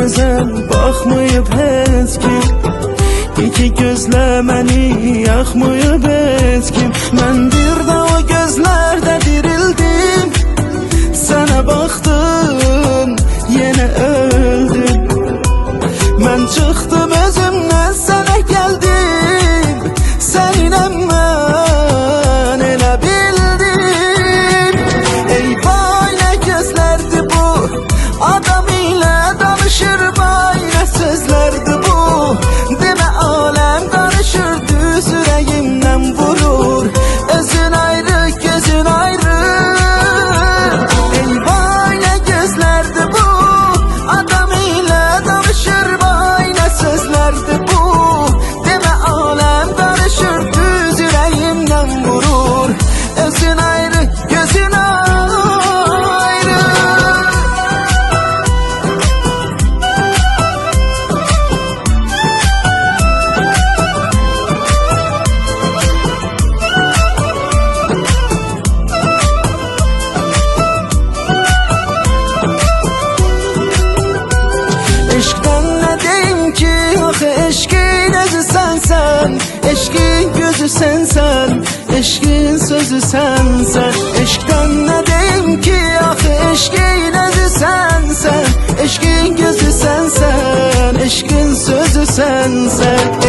gözəl baxmayıb heç kim. İki gözlə məni yaxmayıb heç kim. Mən bir də o gözlərdə dirildim. Sənə baxdım, yenə öldüm. Mən çıxdım özümdən, sənə gəldim. Səninlə mən elə bildim. Eyvah, nə gözlərdi bu, adam ilə danışır vay, nə sözlərdi bu. Demə aləm danışır, düz ürəyimdən vurur. Özün ayrı, gözün ayrı. Eyvah, nə gözlərdi bu, adam ilə danışır vay, nə sözlərdi bu. Demə aləm danışır, düz ürəyimdən vurur. Özün ayrı, gözün ayrı. Eşqdən nə deyim ki, axı eşqin özü sənsən. Eşqin gözü sənsən, eşqin sözü sənsən. Eşqdən nə deyim ki, axı eşqin özü sənsən. Eşqin gözü sənsən, eşqin sözü sənsən.